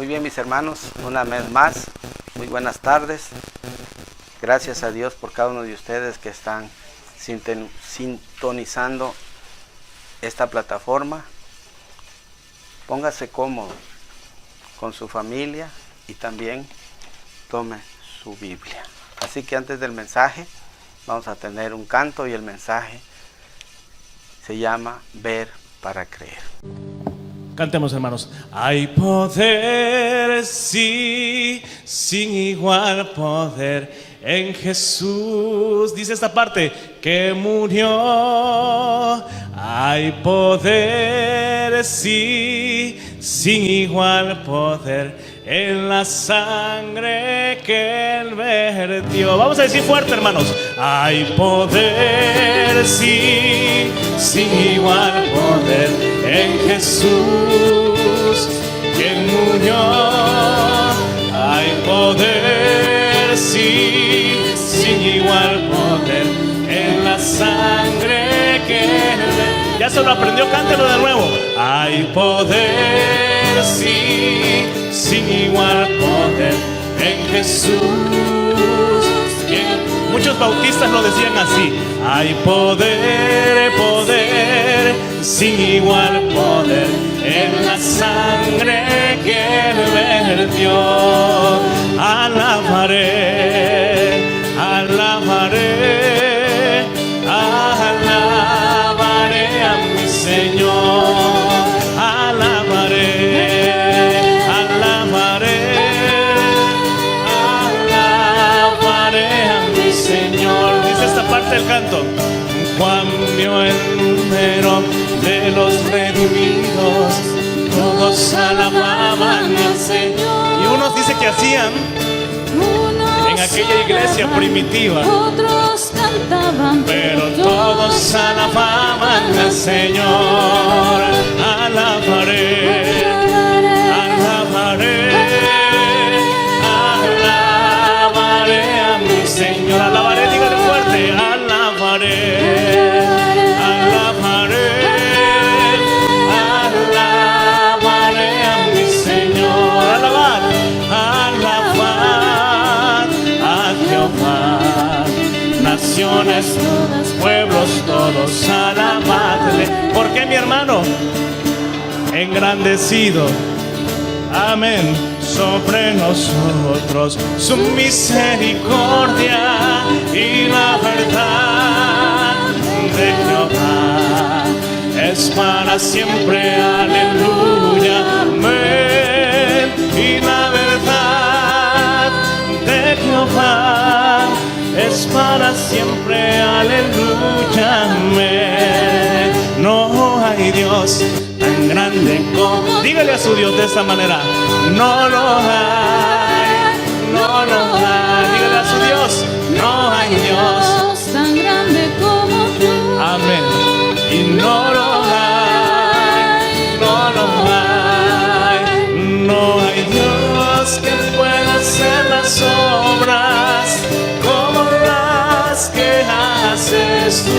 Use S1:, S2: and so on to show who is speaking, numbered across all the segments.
S1: bien, mis hermanos, una vez más, muy buenas tardes. Gracias a Dios por cada uno de ustedes que están sintonizando esta plataforma. Póngase cómodo con su familia y también tome su Biblia. Así que antes del mensaje vamos a tener un canto y el mensaje se llama Ver para Creer.
S2: Cantemos, hermanos. Hay poder, sí, sin igual poder en Jesús. Dice esta parte, que murió. Hay poder, sí, sin igual poder en la sangre que Él vertió. Vamos a decir fuerte, hermanos. Hay poder, sí, sin igual poder en Jesús, quien murió. Hay poder, sí, sin igual poder en la sangre que Él vertió. Ya se lo aprendió, cántelo de nuevo. Hay poder, sí, sin igual poder en Jesús. Muchos bautistas lo decían así. Hay poder, poder, sin igual poder en la sangre que Él vertió. Alabaré, alabaré, alabaré a mi Señor. Alabaré, alabaré, alabaré a mi Señor. Dice esta parte del canto. Juan vio el número de los redimidos, todos alababan al Señor. Y unos dice que hacían en aquella iglesia primitiva,
S3: otros cantaban,
S2: pero todos alababan al Señor. Alabaré, alabaré, alabaré a mi Señor. Alabaré, dígale fuerte, alabaré, alabaré, alabaré a mi Señor. Alabar, alabar a Jehová. Naciones, pueblos todos, alabadle. ¿Por qué, mi hermano? Engrandecido, amén, sobre nosotros su misericordia y la verdad de Jehová es para siempre, aleluya, amén. Y la verdad de Jehová es para siempre, aleluya, amén. No hay Dios tan grande como... Dígale a su Dios de esta manera. No lo hay, no lo hay. Dígale a su Dios. No hay Dios
S3: tan grande como tú.
S2: Amén. Y no lo hay, no lo hay. No hay Dios que pueda hacer las obras como las que haces tú.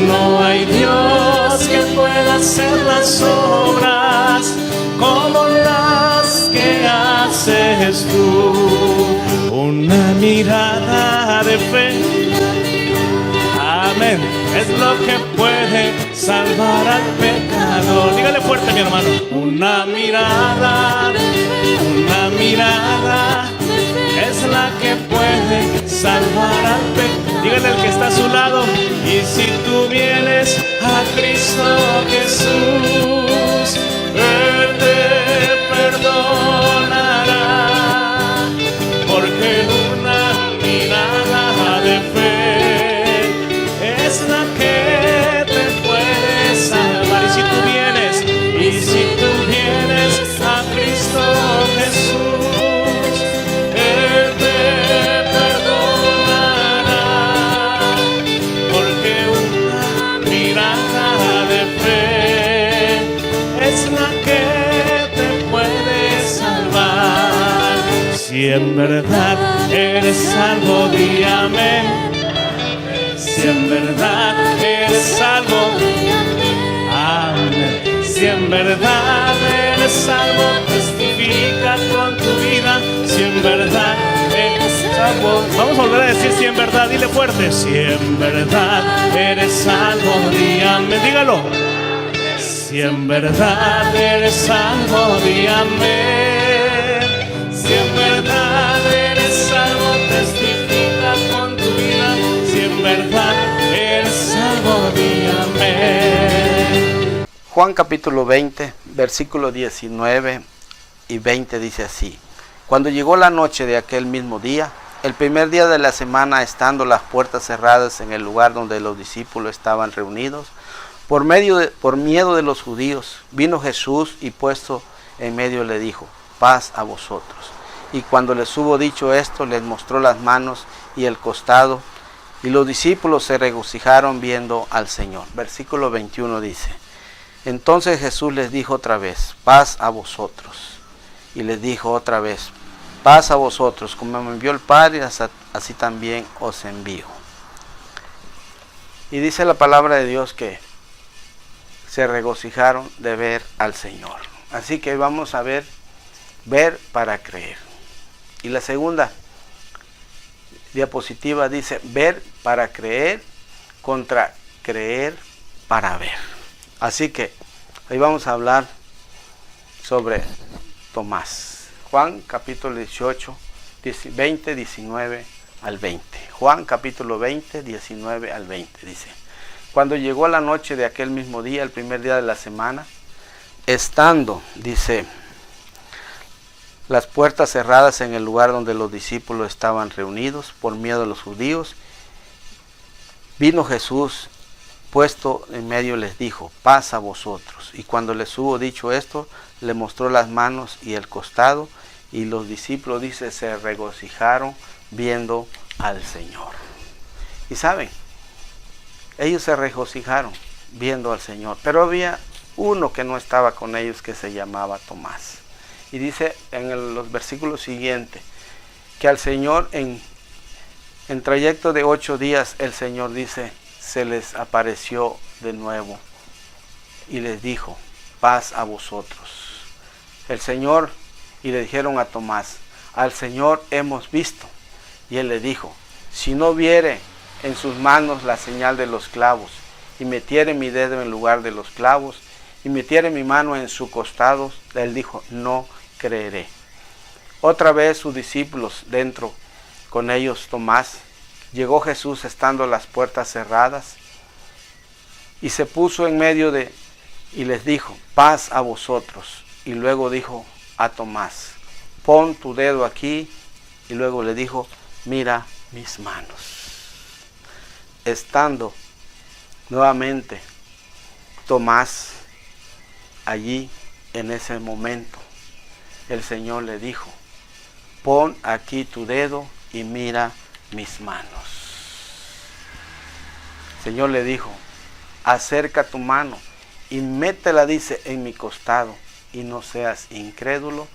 S2: No hay Dios que pueda hacer las obras como las que haces tú. Una mirada de fe, amén, es lo que puede salvar al pecador. Dígale fuerte, mi hermano. Una mirada es la que puede salvar al pecador. Dígale al que está a su lado. Y si tú vienes a Cristo Jesús, Él te perdonará, porque una mirada de fe es la que te puede salvar. Y si tú vienes a Cristo Jesús, Él te perdonará, porque una mirada de fe es la que te puede salvar. Si en verdad eres salvo, di amén. Si en verdad eres salvo, amén. Si en verdad eres salvo, testifica con tu vida, si en verdad eres salvo. Vamos a volver a decir si en verdad, dile fuerte, si en verdad eres salvo, dígame, dígalo. Si en verdad eres salvo, dígame. Si en verdad eres salvo, testifica con tu vida, si en verdad eres salvo, dígame.
S1: Juan capítulo 20, versículos 19 y 20 dice así: Cuando llegó la noche de aquel mismo día, el primer día de la semana, estando las puertas cerradas en el lugar donde los discípulos estaban reunidos, por miedo de los judíos, vino Jesús y puesto en medio le dijo: paz a vosotros. Y cuando les hubo dicho esto, les mostró las manos y el costado, y los discípulos se regocijaron viendo al Señor. Versículo 21 dice: Entonces Jesús les dijo otra vez: paz a vosotros. Y les dijo otra vez: paz a vosotros, como me envió el Padre, así también os envío. Y dice la palabra de Dios que se regocijaron de ver al Señor. Así que vamos a ver para creer. Y la segunda diapositiva dice: ver para creer contra creer para ver. Así que hoy vamos a hablar sobre Tomás. Juan capítulo 18, 20, 19 al 20. Juan capítulo 20, 19 al 20 dice: Cuando llegó la noche de aquel mismo día, el primer día de la semana, estando, dice, las puertas cerradas en el lugar donde los discípulos estaban reunidos por miedo a los judíos, vino Jesús, puesto en medio, les dijo: paz a vosotros. Y cuando les hubo dicho esto, le mostró las manos y el costado, y los discípulos, dice, se regocijaron viendo al Señor. Y saben, ellos se regocijaron viendo al Señor, pero había uno que no estaba con ellos, que se llamaba Tomás. Y dice en los versículos siguientes que al Señor en trayecto de 8 días, el Señor, dice, se les apareció de nuevo y les dijo: paz a vosotros. El Señor, y le dijeron a Tomás: al Señor hemos visto. Y él le dijo: si no viere en sus manos la señal de los clavos, y metiere mi dedo en lugar de los clavos, y metiere mi mano en su costado, él dijo: no creeré. Otra vez sus discípulos dentro, con ellos Tomás. Llegó Jesús estando las puertas cerradas, y se puso en medio y les dijo: paz a vosotros. Y luego dijo a Tomás: pon tu dedo aquí. Y luego le dijo: mira mis manos. Estando nuevamente Tomás allí en ese momento, el Señor le dijo: pon aquí tu dedo y mira mis manos. El Señor le dijo: acerca tu mano y métela, dice, en mi costado, y no seas incrédulo,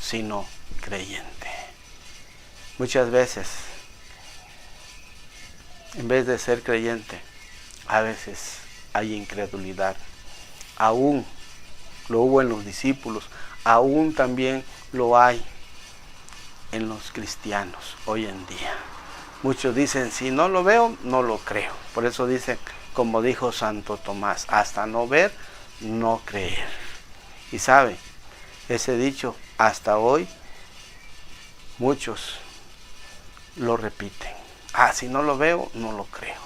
S1: sino creyente. Muchas veces, en vez de ser creyente, a veces hay incredulidad. Aún lo hubo en los discípulos, aún también lo hay en los cristianos hoy en día. Muchos dicen: si no lo veo, no lo creo. Por eso dicen, como dijo Santo Tomás: hasta no ver, no creer. Y sabe, ese dicho hasta hoy muchos lo repiten: si no lo veo, no lo creo.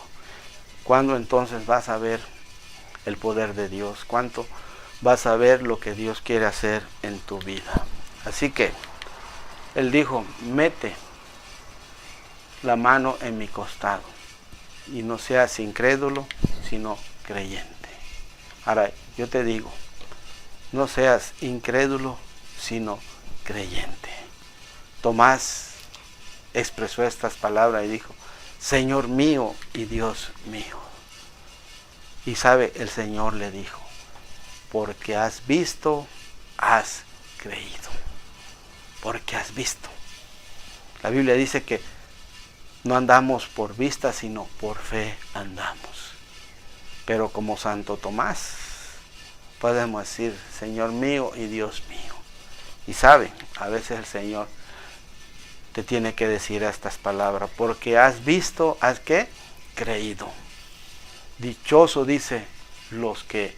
S1: ¿Cuándo entonces vas a ver el poder de Dios? ¿Cuánto vas a ver lo que Dios quiere hacer en tu vida? Así que él dijo: mete la mano en mi costado y no seas incrédulo, sino creyente. Ahora yo te digo: no seas incrédulo, sino creyente. Tomás expresó estas palabras y dijo: Señor mío y Dios mío. Y sabe, el Señor le dijo: porque has visto, has creído. Porque has visto. La Biblia dice que no andamos por vista, sino por fe andamos. Pero como Santo Tomás, podemos decir: Señor mío y Dios mío. Y sabe, a veces el Señor te tiene que decir estas palabras, porque has visto, has ¿qué? Creído. Dichoso, dice, los que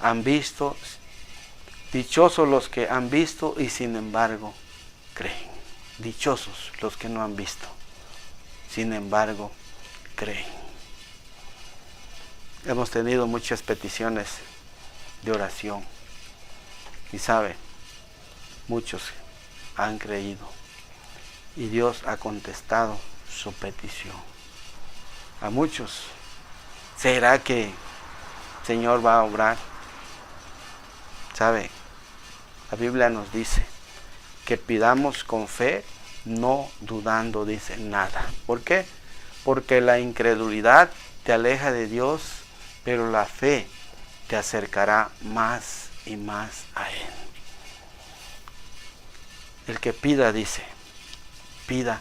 S1: han visto, dichosos los que han visto y sin embargo creen. Dichosos los que no han visto, sin embargo creen. Hemos tenido muchas peticiones de oración y sabe, muchos han creído y Dios ha contestado su petición. A muchos, ¿será que el Señor va a obrar? ¿Sabe? La Biblia nos dice que pidamos con fe, no dudando, dice, nada. ¿Por qué? Porque la incredulidad te aleja de Dios, pero la fe te acercará más y más a Él. El que pida, dice, pida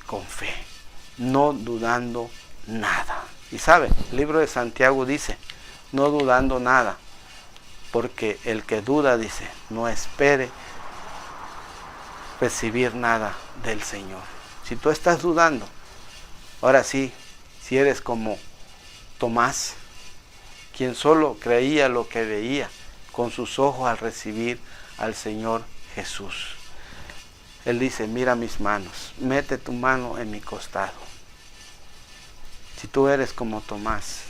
S1: con fe, no dudando nada. Y sabe, el libro de Santiago dice, no dudando nada, porque el que duda, dice, no espere recibir nada del Señor. Si tú estás dudando, ahora sí, si eres como Tomás, quien solo creía lo que veía con sus ojos al recibir al Señor Jesús. Él dice, mira mis manos, mete tu mano en mi costado. Si tú eres como Tomás,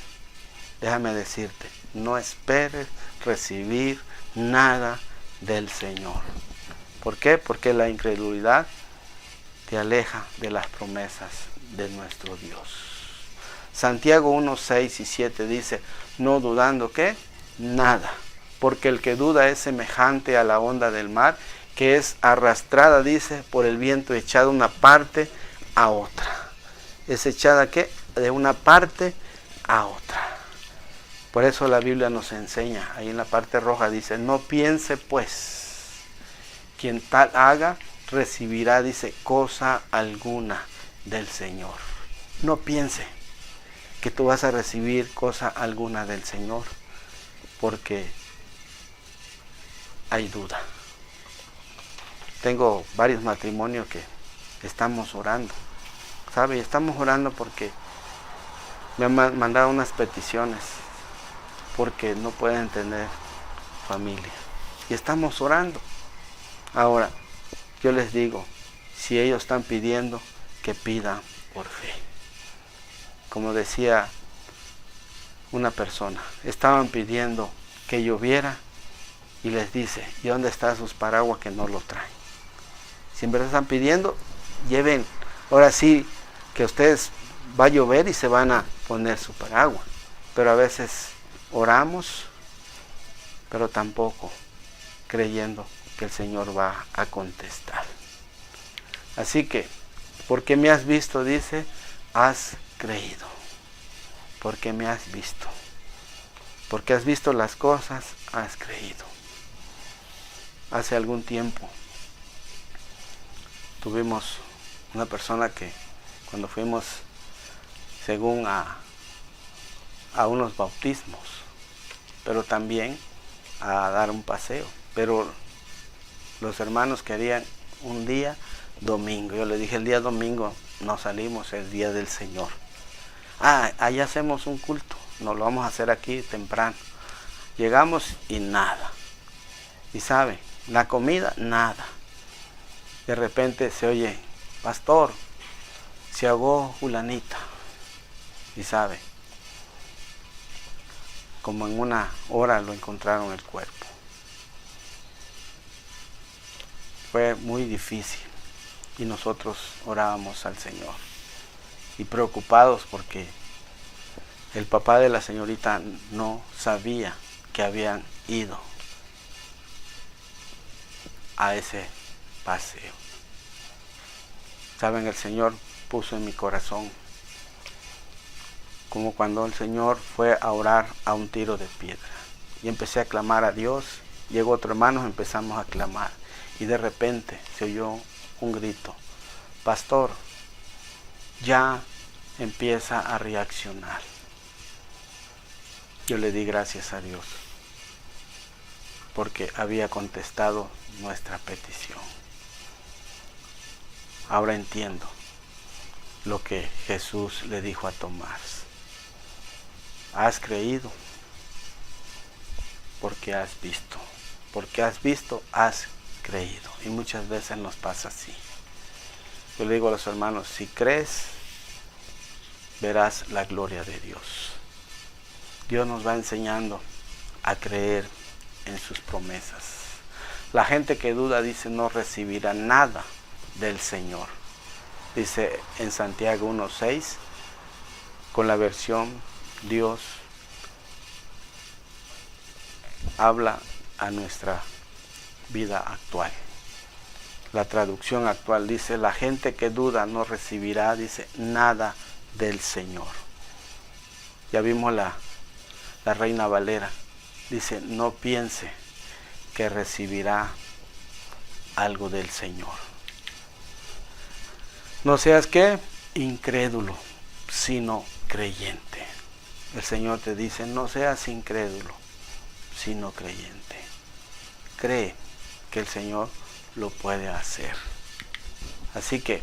S1: déjame decirte, no esperes recibir nada del Señor. ¿Por qué? Porque la incredulidad te aleja de las promesas de nuestro Dios. Santiago 1, 6 y 7 dice, no dudando ¿qué? Nada, porque el que duda es semejante a la onda del mar, que es arrastrada, dice, por el viento, echada de una parte a otra. Es echada ¿qué? De una parte a otra. Por eso la Biblia nos enseña, ahí en la parte roja dice, no piense pues, quien tal haga, recibirá, dice, cosa alguna del Señor. No piense que tú vas a recibir cosa alguna del Señor, porque hay duda. Tengo varios matrimonios que estamos orando, ¿sabe? Estamos orando porque me han mandado unas peticiones, porque no pueden tener familia. Y estamos orando. Ahora, yo les digo, si ellos están pidiendo, que pidan por fe. Como decía una persona, estaban pidiendo que lloviera y les dice, ¿y dónde están sus paraguas que no lo traen? Si en verdad están pidiendo, lleven, ahora sí que ustedes va a llover y se van a poner su paraguas. Pero a veces oramos, pero tampoco creyendo que el Señor va a contestar. Así que, porque me has visto, dice, has creído. Porque me has visto. Porque has visto las cosas, has creído. Hace algún tiempo tuvimos una persona que cuando fuimos según a unos bautismos, pero también a dar un paseo, pero los hermanos querían un día domingo. Yo le dije, el día domingo no salimos, el día del Señor. Ahí hacemos un culto, nos lo vamos a hacer aquí temprano. Llegamos y nada. Y sabe, la comida, nada. De repente se oye, pastor, se ahogó fulanita. Y sabe, como en una hora lo encontraron el cuerpo. Fue muy difícil y nosotros orábamos al Señor y preocupados porque el papá de la señorita no sabía que habían ido a ese paseo. Saben, el Señor puso en mi corazón como cuando el Señor fue a orar a un tiro de piedra y empecé a clamar a Dios. Llegó otro hermano, empezamos a clamar y de repente se oyó un grito, pastor, ya empieza a reaccionar. Yo le di gracias a Dios porque había contestado nuestra petición. Ahora entiendo lo que Jesús le dijo a Tomás. Has creído porque has visto. Porque has visto, has creído. Y muchas veces nos pasa así. Yo le digo a los hermanos, si crees, verás la gloria de Dios. Dios nos va enseñando a creer en sus promesas. La gente que duda dice no recibirá nada del Señor. Dice en Santiago 1:6, con la versión Dios habla a nuestra vida actual. La traducción actual dice, la gente que duda no recibirá, dice, nada del Señor. Ya vimos la Reina Valera. Dice, no piense que recibirá algo del Señor. No seas ¿qué? Incrédulo, sino creyente. El Señor te dice, no seas incrédulo, sino creyente. Cree que el Señor lo puede hacer. Así que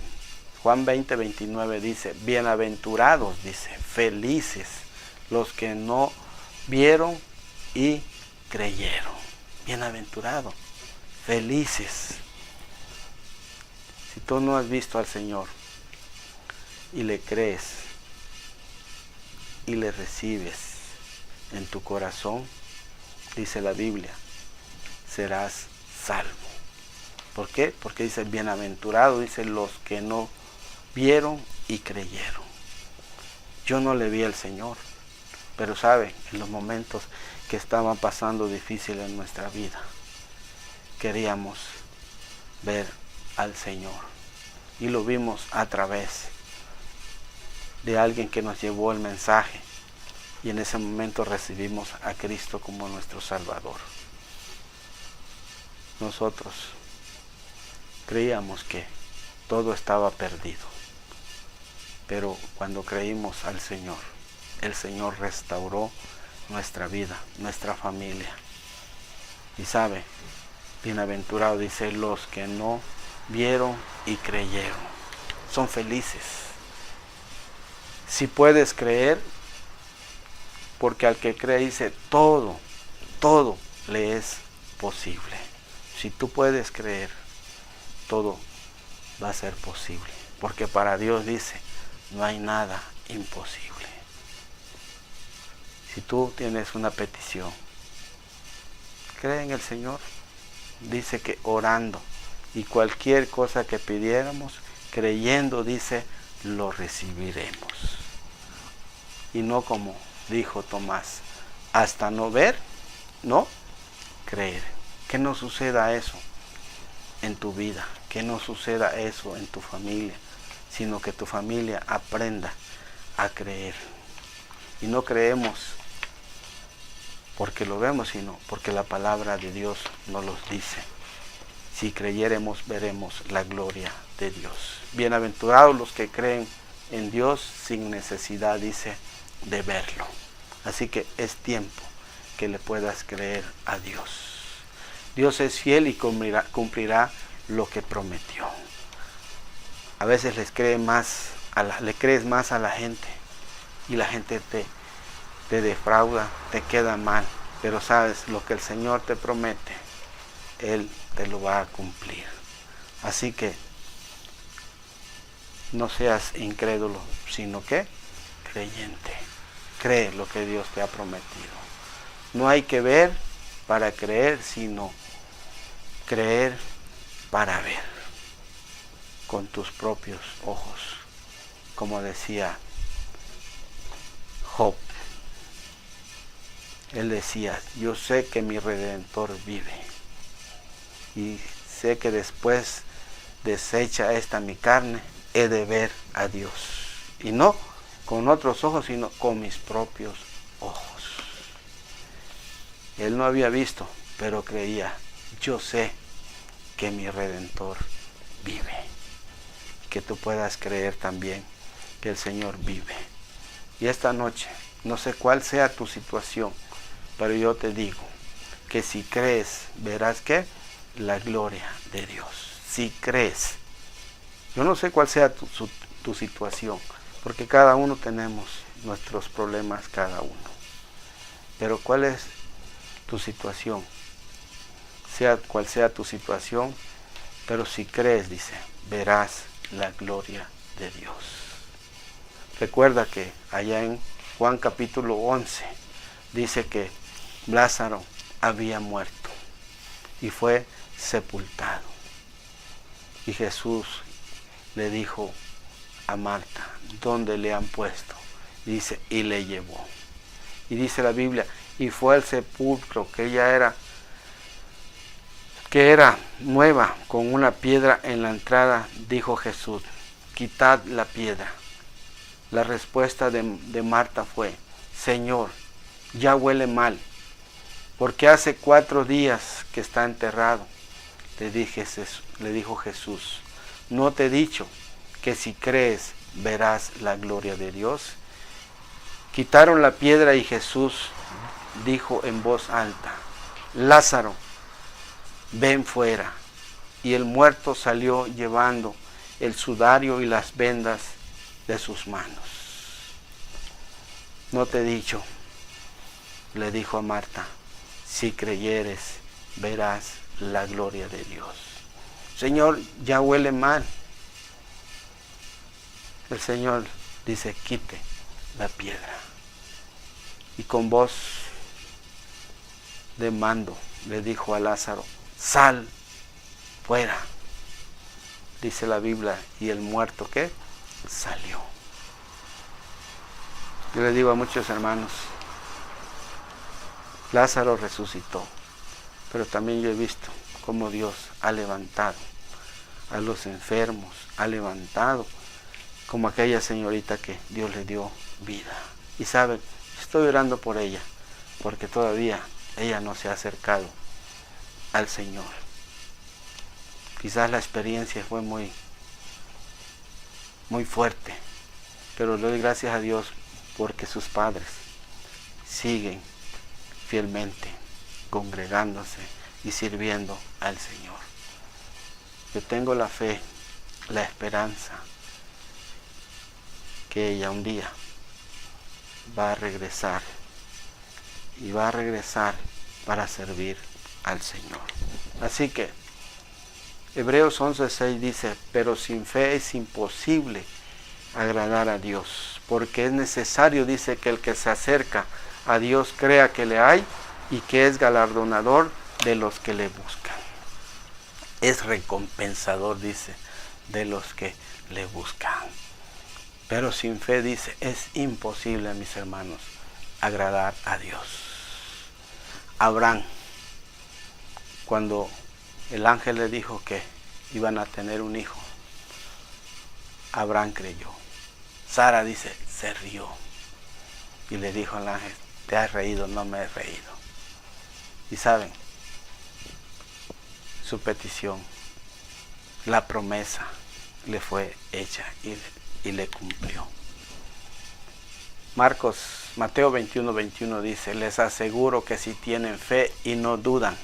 S1: Juan 20:29 dice, bienaventurados, dice, felices los que no vieron y creyeron. Bienaventurados, felices. Si tú no has visto al Señor y le crees y le recibes en tu corazón, dice la Biblia, serás salvo. ¿Por qué? Porque dice bienaventurado, dice los que no vieron y creyeron. Yo no le vi al Señor, pero sabe, en los momentos que estaban pasando difíciles en nuestra vida, queríamos ver al Señor y lo vimos a través de alguien que nos llevó el mensaje y en ese momento recibimos a Cristo como nuestro Salvador. Nosotros creíamos que todo estaba perdido, pero cuando creímos al Señor, el Señor restauró nuestra vida, nuestra familia. Y sabe, bienaventurado dice los que no vieron y creyeron, son felices. Si puedes creer, porque al que cree dice todo le es posible. Si tú puedes creer, todo va a ser posible, porque para Dios dice, no hay nada imposible. Si tú tienes una petición, cree en el Señor. Dice que orando y cualquier cosa que pidiéramos, creyendo, dice, lo recibiremos. Y no como dijo Tomás, hasta no ver, no creer. Que no suceda eso en tu vida, que no suceda eso en tu familia, sino que tu familia aprenda a creer. Y no creemos porque lo vemos, sino porque la palabra de Dios nos los dice. Si creyéremos, veremos la gloria de Dios. Bienaventurados los que creen en Dios sin necesidad, dice, de verlo. Así que es tiempo que le puedas creer a Dios. Dios es fiel y cumplirá lo que prometió. A veces le crees más a la gente y la gente te defrauda, te queda mal, pero sabes, lo que el Señor te promete, Él te lo va a cumplir. Así que no seas incrédulo, sino que creyente. Cree lo que Dios te ha prometido. No hay que ver para creer, sino creer para ver con tus propios ojos, como decía Job. Él decía, yo sé que mi Redentor vive y sé que después deshecha esta mi carne, he de ver a Dios. Y no con otros ojos, sino con mis propios ojos. Él no había visto, pero creía, yo sé que mi Redentor vive. Que tú puedas creer también que el Señor vive. Y esta noche, no sé cuál sea tu situación, pero yo te digo, que si crees, verás que la gloria de Dios. Si crees. Yo no sé cuál sea tu situación, porque cada uno tenemos nuestros problemas, cada uno. Pero ¿cuál es tu situación? Sea cual sea tu situación, pero si crees, dice, verás la gloria de Dios. Recuerda que allá en Juan capítulo 11 dice que Lázaro había muerto y fue sepultado. Y Jesús le dijo a Marta, ¿dónde le han puesto? Dice, y le llevó. Y dice la Biblia, y fue al sepulcro que era nueva, con una piedra en la entrada. Dijo Jesús, quitad la piedra. La respuesta de Marta fue, Señor, ya huele mal, porque hace 4 días que está enterrado. Le dijo Jesús, ¿no te he dicho que si crees verás la gloria de Dios? Quitaron la piedra y Jesús dijo en voz alta, Lázaro, ven fuera. Y el muerto salió llevando el sudario y las vendas de sus manos. No te he dicho, le dijo a Marta, si creyeres verás la gloria de Dios. Señor, ya huele mal. El Señor dice, quite la piedra. Y con voz de mando le dijo a Lázaro, sal fuera. Dice la Biblia, y el muerto, ¿qué? Salió. Yo le digo a muchos hermanos, Lázaro resucitó, pero también yo he visto cómo Dios ha levantado a los enfermos, ha levantado como aquella señorita que Dios le dio vida. Y saben, estoy orando por ella, porque todavía ella no se ha acercado al Señor. Quizás la experiencia fue muy fuerte, pero le doy gracias a Dios porque sus padres siguen fielmente congregándose y sirviendo al Señor. Yo tengo la fe, la esperanza que ella un día va a regresar, y va a regresar para servir al Señor. Así que Hebreos 11:6 dice, pero sin fe es imposible agradar a Dios, porque es necesario, dice, que el que se acerca a Dios crea que le hay y que es galardonador de los que le buscan. Es recompensador, dice, de los que le buscan. Pero sin fe, dice, es imposible, mis hermanos, agradar a Dios. Abraham, cuando el ángel le dijo que iban a tener un hijo, Abraham creyó. Sara, dice, se rió y le dijo al ángel, te has reído, no me he reído. Y saben, su petición, la promesa le fue hecha y le cumplió. Mateo 21:21 dice, les aseguro que si tienen fe y no dudan,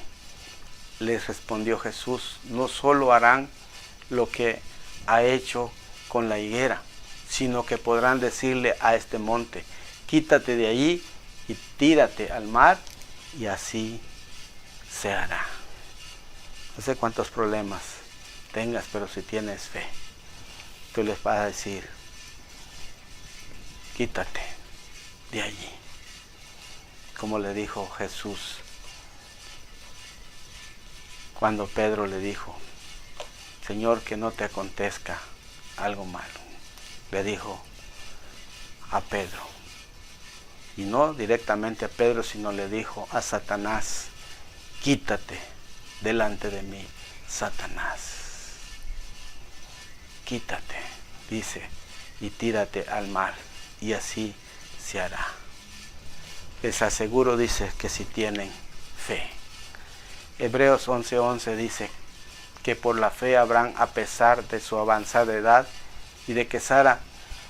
S1: les respondió Jesús, no solo harán lo que ha hecho con la higuera, sino que podrán decirle a este monte, quítate de allí y tírate al mar, y así se hará. No sé cuántos problemas tengas, pero si tienes fe, tú les vas a decir, quítate de allí. Como le dijo Jesús cuando Pedro le dijo, Señor, que no te acontezca algo malo. Le dijo a Pedro, y no directamente a Pedro, sino le dijo a Satanás, quítate delante de mí, Satanás. Quítate, dice, y tírate al mar, y así se hará. Les aseguro, dice, que si tienen fe. Hebreos 11:11 dice que por la fe Abraham, a pesar de su avanzada edad y de que Sara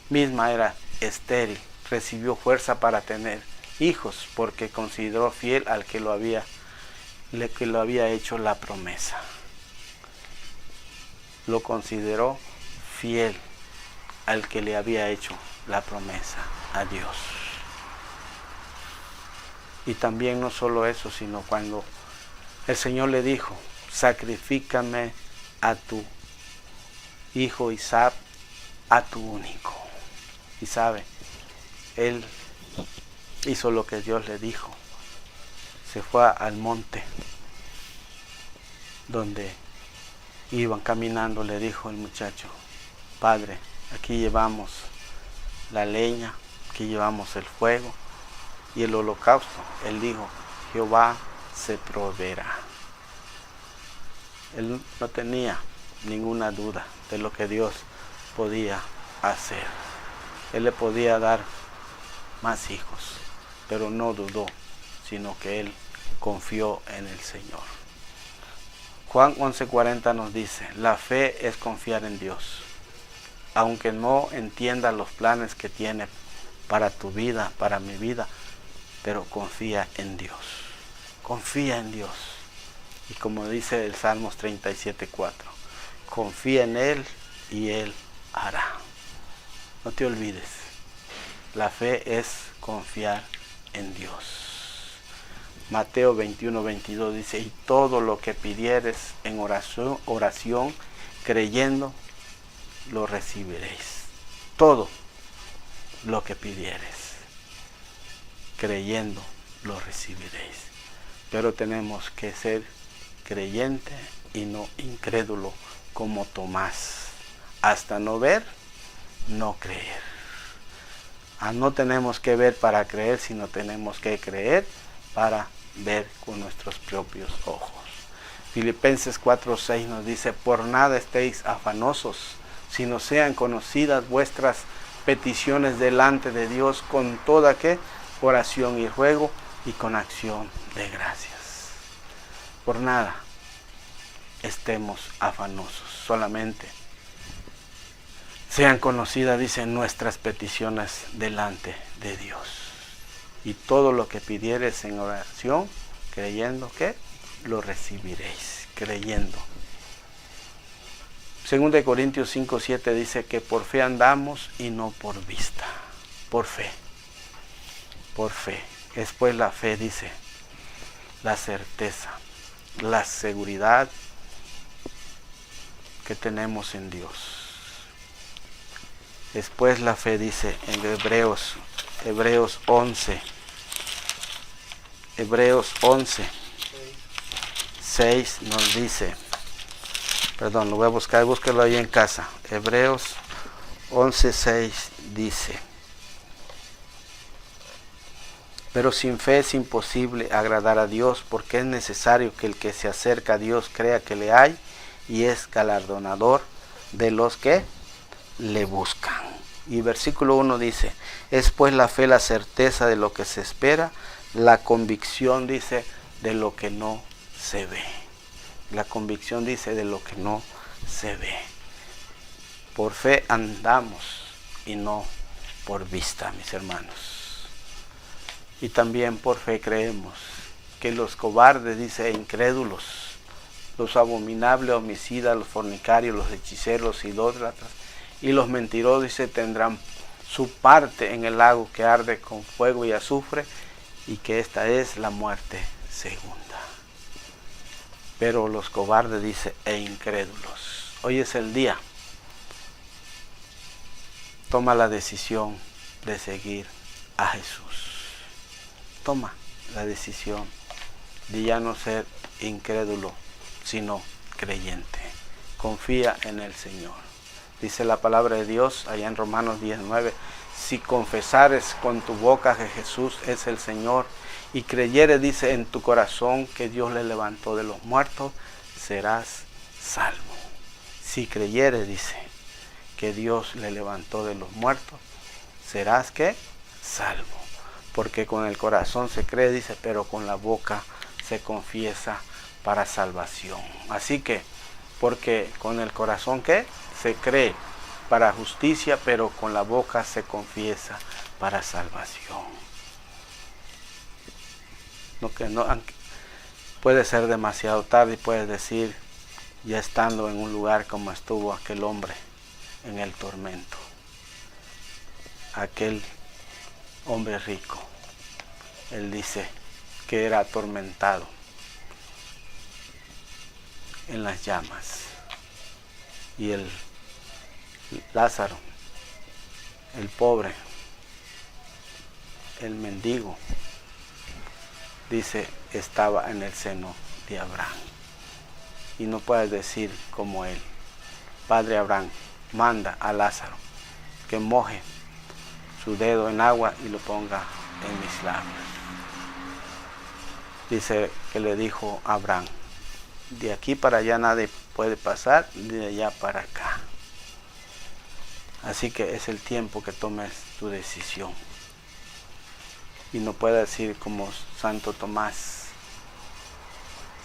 S1: misma era estéril, recibió fuerza para tener hijos, porque consideró fiel al que lo había que le había hecho la promesa. Lo consideró fiel al que le había hecho la promesa, a Dios. Y también no solo eso, sino cuando el Señor le dijo, sacrifícame a tu hijo Isaac, a tu único. Y sabe, él hizo lo que Dios le dijo. Se fue al monte donde iban caminando. Le dijo el muchacho, Padre, aquí llevamos la leña, aquí llevamos el fuego y el holocausto. Él dijo, Jehová se proveerá. Él no tenía ninguna duda de lo que Dios podía hacer. Él le podía dar más hijos, pero no dudó, sino que él confió en el Señor. Juan 11:40 nos dice, la fe es confiar en Dios, aunque no entienda los planes que tiene para tu vida, para mi vida, pero confía en Dios. Confía en Dios. Y como dice el Salmos 37:4, confía en Él y Él hará. No te olvides, la fe es confiar en Dios. Mateo 21:22 dice, y todo lo que pidieres en oración creyendo, lo recibiréis. Todo lo que pidieres, creyendo, lo recibiréis. Pero tenemos que ser creyente y no incrédulo como Tomás. Hasta no ver, no creer. No tenemos que ver para creer, sino tenemos que creer para ver con nuestros propios ojos. Filipenses 4:6 nos dice, por nada estéis afanosos, sino sean conocidas vuestras peticiones delante de Dios con toda ¿qué? Oración y ruego y con acción de gracias. Por nada estemos afanosos, solamente sean conocidas, dicen, nuestras peticiones delante de Dios. Y todo lo que pidieres en oración, creyendo que lo recibiréis, creyendo. 2 Corintios 5:7 dice que por fe andamos y no por vista. Por fe. Por fe. Después la fe dice, la certeza, la seguridad que tenemos en Dios. Después la fe dice en Hebreos 11. Hebreos 11:6 nos dice, perdón, lo voy a buscar, búsquelo ahí en casa. Hebreos 11:6 dice, pero sin fe es imposible agradar a Dios, porque es necesario que el que se acerca a Dios crea que le hay y es galardonador de los que le buscan. Y versículo 1 dice, es pues la fe la certeza de lo que se espera, la convicción, dice, de lo que no se ve. La convicción, dice, de lo que no se ve. Por fe andamos y no por vista, mis hermanos. Y también por fe creemos que los cobardes, dice, incrédulos, los abominables, homicidas, los fornicarios, los hechiceros, los idólatras y los mentirosos, dice, tendrán su parte en el lago que arde con fuego y azufre, y que esta es la muerte segunda. Pero los cobardes, dice, e incrédulos. Hoy es el día. Toma la decisión de seguir a Jesús. Toma la decisión de ya no ser incrédulo, sino creyente. Confía en el Señor. Dice la palabra de Dios allá en Romanos 10:9, si confesares con tu boca que Jesús es el Señor y creyeres, dice, en tu corazón que Dios le levantó de los muertos, serás salvo. Si creyeres, dice, que Dios le levantó de los muertos, serás ¿qué? Salvo. Porque con el corazón se cree, dice, pero con la boca se confiesa para salvación. Así que, porque con el corazón ¿qué? Se cree para justicia, pero con la boca se confiesa para salvación. puede ser demasiado tarde y puedes decir, ya estando en un lugar como estuvo aquel hombre en el tormento, aquel hombre rico, él dice que era atormentado en las llamas, y el Lázaro, el pobre, el mendigo, dice, estaba en el seno de Abraham. Y no puedes decir como él, Padre Abraham, manda a Lázaro que moje su dedo en agua y lo ponga en mis labios. Dice que le dijo a Abraham, de aquí para allá nadie puede pasar, de allá para acá. Así que es el tiempo que tomes tu decisión. Y no puedes decir como Santo Tomás,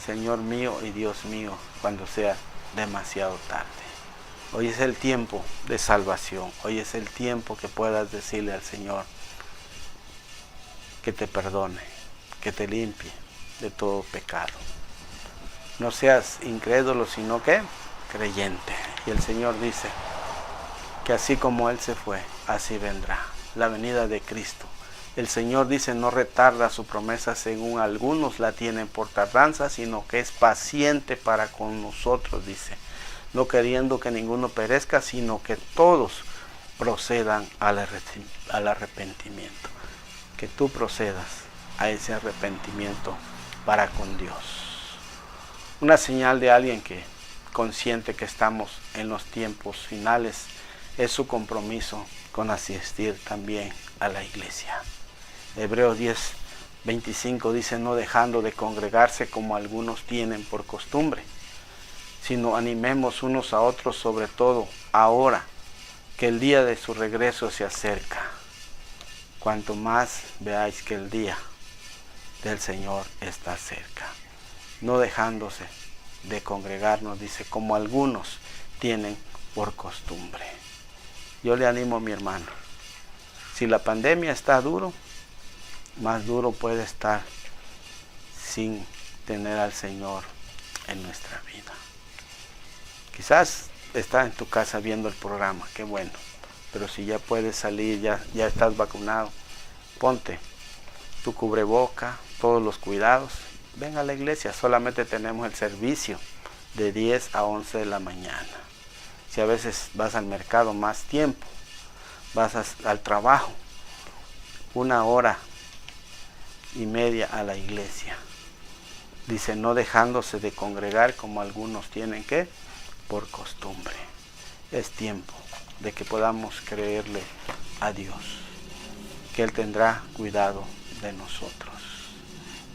S1: Señor mío y Dios mío, cuando sea demasiado tarde. Hoy es el tiempo de salvación. Hoy es el tiempo que puedas decirle al Señor que te perdone, que te limpie de todo pecado. No seas incrédulo, sino que creyente. Y el Señor dice que así como Él se fue, así vendrá la venida de Cristo. El Señor dice, no retarda su promesa según algunos la tienen por tardanza, sino que es paciente para con nosotros, dice, no queriendo que ninguno perezca, sino que todos procedan al arrepentimiento. Que tú procedas a ese arrepentimiento para con Dios. Una señal de alguien que consciente que estamos en los tiempos finales es su compromiso con asistir también a la iglesia. Hebreos 10:25 dice, no dejando de congregarse como algunos tienen por costumbre, sino animemos unos a otros, sobre todo ahora que el día de su regreso se acerca. Cuanto más veáis que el día del Señor está cerca. No dejándose de congregarnos, dice, como algunos tienen por costumbre. Yo le animo a mi hermano, si la pandemia está duro, más duro puede estar sin tener al Señor en nuestra vida. Quizás estás en tu casa viendo el programa, qué bueno, pero si ya puedes salir, ya estás vacunado, ponte tu cubreboca, todos los cuidados, ven a la iglesia. Solamente tenemos el servicio de 10 a 11 de la mañana. Si a veces vas al mercado más tiempo, vas al trabajo, 1 hora y media a la iglesia. Dice, no dejándose de congregar como algunos tienen que por costumbre. Es tiempo de que podamos creerle a Dios, que Él tendrá cuidado de nosotros.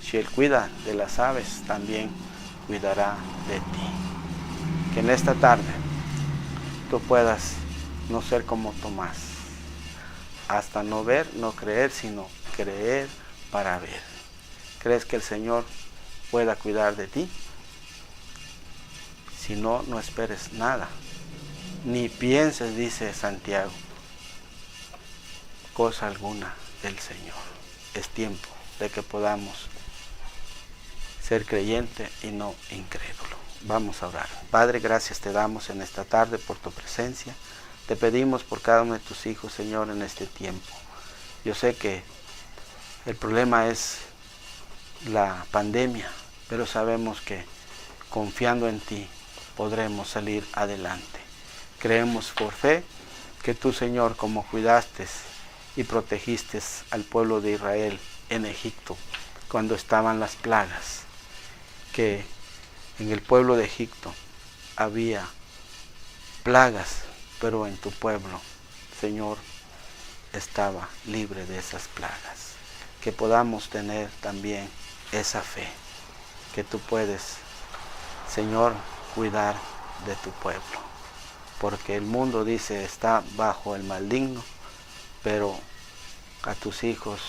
S1: Si Él cuida de las aves, también cuidará de ti. Que en esta tarde tú puedas no ser como Tomás, hasta no ver, no creer, sino creer para ver. ¿Crees que el Señor pueda cuidar de ti? Si no, no esperes nada, ni pienses, dice Santiago, cosa alguna del Señor. Es tiempo de que podamos ser creyente y no incrédulo. Vamos a orar. Padre, gracias te damos en esta tarde por tu presencia. Te pedimos por cada uno de tus hijos, Señor, en este tiempo. Yo sé que el problema es la pandemia, pero sabemos que confiando en ti podremos salir adelante. Creemos por fe que tú, Señor, como cuidaste y protegiste al pueblo de Israel en Egipto cuando estaban las plagas, que en el pueblo de Egipto había plagas, pero en tu pueblo, Señor, estaba libre de esas plagas. Que podamos tener también esa fe, que tú puedes, Señor, cuidar de tu pueblo, porque el mundo, dice, está bajo el maligno, pero a tus hijos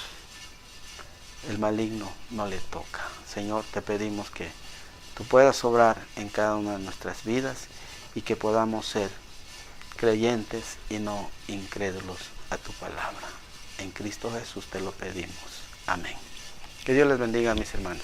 S1: el maligno no le toca. Señor, te pedimos que tú puedas obrar en cada una de nuestras vidas y que podamos ser creyentes y no incrédulos a tu palabra. En Cristo Jesús te lo pedimos. Amén. Que Dios les bendiga, mis hermanos.